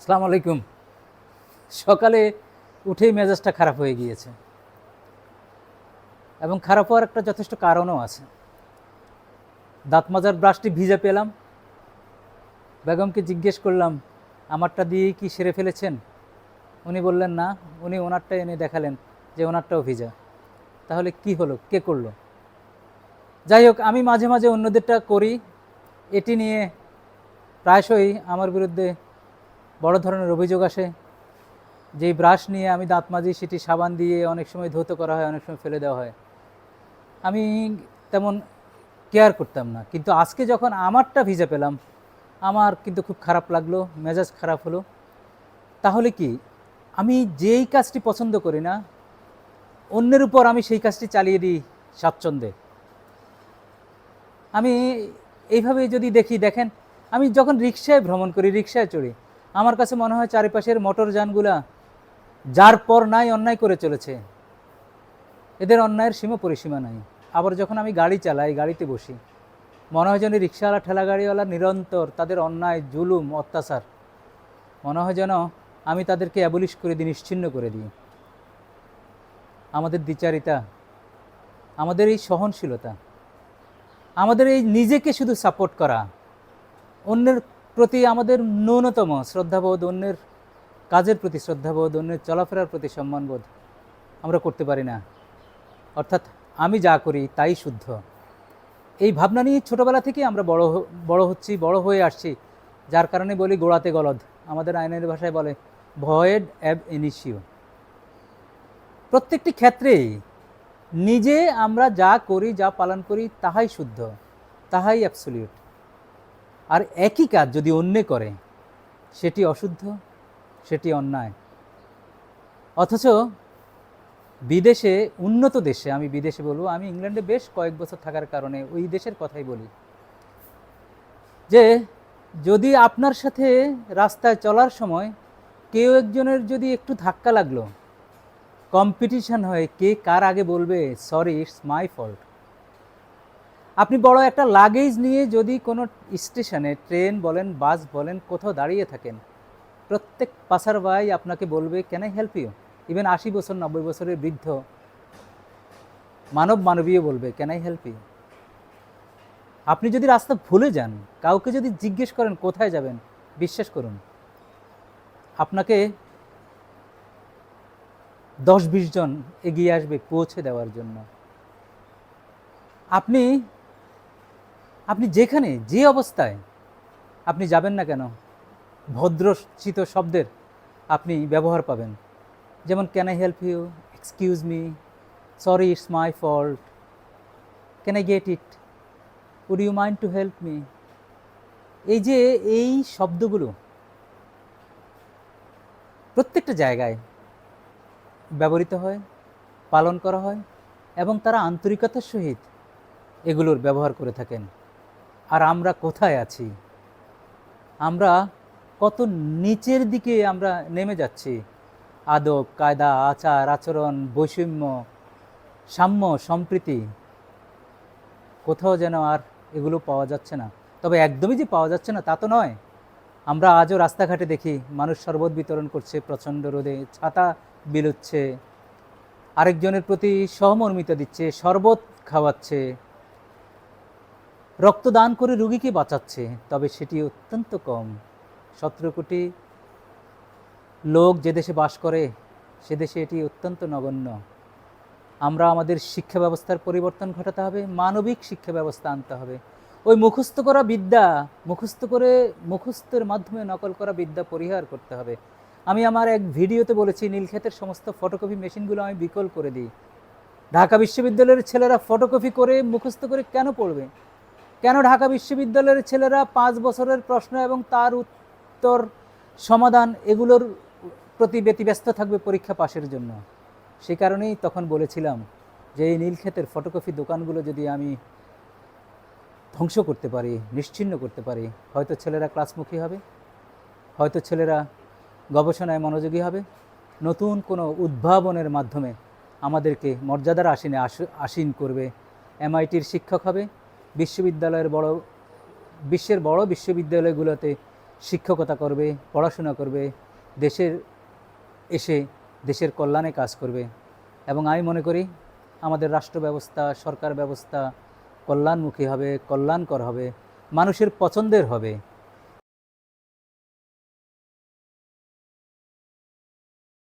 আসসালামু আলাইকুম। সকালে উঠেই মেজাজটা খারাপ হয়ে গিয়েছে এবং খারাপ হওয়ার একটা যথেষ্ট কারণও আছে। দাঁত মাজার ব্রাশটি ভিজে পেলাম। বেগমকে জিজ্ঞেস করলাম, আমারটা দিয়েই কি সেরে ফেলেছেন? উনি বললেন না, উনি ওনারটা এনে দেখালেন যে ওনারটাও ভিজা। তাহলে কি হলো, কে করলো? যাই হোক, আমি মাঝে মাঝে অন্যদেরটা করি। এটি নিয়ে প্রায়শই আমার বিরুদ্ধে বড় ধরনের অভিযোগ আসে। যেই ব্রাশ নিয়ে আমি দাঁত মাজি সেটি সাবান দিয়ে অনেক সময় ধৌত করা হয়, অনেক সময় ফেলে দেওয়া হয়। আমি তেমন কেয়ার করতাম না, কিন্তু আজকে যখন আমারটা ভিজে পেলাম, আমার কিন্তু খুব খারাপ লাগলো, মেজাজ খারাপ হলো। তাহলে কি, আমি যেই কাজটি পছন্দ করি না, অন্যের উপর আমি সেই কাজটি চালিয়ে দিই স্বাচ্ছন্দ্যে। আমি এইভাবে যদি দেখেন, আমি যখন রিকশায় ভ্রমণ করি, রিকশায় চড়ি, আমার কাছে মনে হয় চারিপাশের মোটরযানগুলা যার পর নাই অন্যায় করে চলেছে, এদের অন্যায়ের সীমা পরিসীমা নাই। আবার যখন আমি গাড়ি চালাই, গাড়িতে বসি, মনে হয় যেন রিকশাওয়ালা ঠেলা গাড়িওয়ালা নিরন্তর তাদের অন্যায়, জুলুম, অত্যাচার, মনে হয় যেন আমি তাদেরকে অ্যাবলিশ করে দিই, নিশ্চিহ্ন করে দিই। আমাদের দ্বিচারিতা, আমাদের এই সহনশীলতা, আমাদের এই নিজেকে শুধু সাপোর্ট করা, অন্যের প্রতি আমাদের ন্যূনতম শ্রদ্ধাবোধ, অন্যের কাজের প্রতি শ্রদ্ধাবোধ, অন্যের চলাফেরার প্রতি সম্মানবোধ আমরা করতে পারি না। অর্থাৎ আমি যা করি তাই শুদ্ধ, এই ভাবনা নিয়ে ছোটোবেলা থেকে আমরা বড় হচ্ছি, বড় হয়ে আসছি। যার কারণে বলি গোড়াতে গলদ, আমাদের আইনের ভাষায় বলে ভয়েড অ্যাব ইনিশিও। প্রত্যেকটি ক্ষেত্রেই নিজে আমরা যা করি, যা পালন করি, তাহাই শুদ্ধ, তাহাই অ্যাবসলিউট। আর একই কাজ যদি অন্যে করে, সেটি অশুদ্ধ, সেটি অন্যায়। অথচ বিদেশে, উন্নত দেশে, আমি বিদেশে বলবো, আমি ইংল্যান্ডে বেশ কয়েক বছর থাকার কারণে ওই দেশের কথাই বলি, যে যদি আপনার সাথে রাস্তায় চলার সময় কেউ একজনের যদি একটু ধাক্কা লাগলো, কম্পিটিশন হয় কে কার আগে বলবে সরি ইটস মাই ফল্ট। আপনি বড় একটা লাগেজ নিয়ে যদি কোনো স্টেশনে, ট্রেন বলেন, বাস বলেন, কোথাও দাঁড়িয়ে থাকেন, প্রত্যেক পাসার বাই আপনাকে বলবে can I help you. Even 80 বছর 90 বছরের বৃদ্ধ মানবীয় বলবে ক্যান আই হেল্প ইউ। আপনি যদি রাস্তা ভুলে যান, কাউকে যদি জিজ্ঞেস করেন কোথায় যাবেন, বিশ্বাস করুন আপনাকে 10-20 জন এগিয়ে আসবে পৌঁছে দেওয়ার জন্য। আপনি আপনি যেখানে যে অবস্থায় আপনি যাবেন না কেন, ভদ্রচিত শব্দের আপনি ব্যবহার পাবেন। যেমন can I help you, excuse me, sorry it's my fault, can I get it, would you mind to help me. এই শব্দগুলো প্রত্যেকটা জায়গায় ব্যবহৃত হয়, পালন করা হয়, এবং তারা আন্তরিকতার সহিত এগুলোর ব্যবহার করে থাকেন। আর আমরা কোথায় আছি? আমরা কত নিচের দিকে আমরা নেমে যাচ্ছি। আদব কায়দা, আচার আচরণ, বৈষম্য, সাম্য, সম্প্রীতি, কোথাও যেন আর এগুলো পাওয়া যাচ্ছে না। তবে একদমই যে পাওয়া যাচ্ছে না তা তো নয়। আমরা আজও রাস্তাঘাটে দেখি মানুষ শরবত বিতরণ করছে প্রচণ্ড রোদে, ছাতা বিলুচ্ছে, আরেকজনের প্রতি সহমর্মিতা দিচ্ছে, শরবত খাওয়াচ্ছে, রক্তদান করে রোগীকে বাঁচাচ্ছে। তবে সেটি অত্যন্ত কম। 17 কোটি লোক যে দেশে বাস করে, সে দেশে এটি অত্যন্ত নগণ্য। আমরা আমাদের শিক্ষা ব্যবস্থার পরিবর্তন ঘটাতে হবে, মানবিক শিক্ষা ব্যবস্থা আনতে হবে। ওই মুখস্থ করা বিদ্যা, মুখস্থের মাধ্যমে নকল করা বিদ্যা পরিহার করতে হবে। আমি আমার এক ভিডিওতে বলেছি, নীলক্ষেতের সমস্ত ফটোকপি মেশিনগুলো আমি বিকল করে দিই। ঢাকা বিশ্ববিদ্যালয়ের ছেলেরা ফটোকপি করে মুখস্থ করে কেন পড়বে? কেন ঢাকা বিশ্ববিদ্যালয়ের ছেলেরা 5 বছরের প্রশ্ন এবং তার উত্তর সমাধান এগুলোর প্রতি ব্যতিব্যস্ত থাকবে পরীক্ষা পাশের জন্য? সে কারণেই তখন বলেছিলাম যে এই নীলক্ষেতের ফটোকপি দোকানগুলো যদি আমি ধ্বংস করতে পারি, নিশ্চিহ্ন করতে পারি, হয়তো ছেলেরা ক্লাসমুখী হবে, হয়তো ছেলেরা গবেষণায় মনোযোগী হবে, নতুন কোনো উদ্ভাবনের মাধ্যমে আমাদেরকে মর্যাদার আসীনে আসীন করবে, MITর শিক্ষক হবে, বিশ্বের বড় বিশ্ববিদ্যালয়গুলোতে শিক্ষকতা করবে, পড়াশোনা করবে, দেশের এসে দেশের কল্যাণে কাজ করবে। এবং আমি মনে করি আমাদের রাষ্ট্র ব্যবস্থা, সরকার ব্যবস্থা কল্যাণমুখী হবে, কল্যাণকর হবে, মানুষের পছন্দের হবে।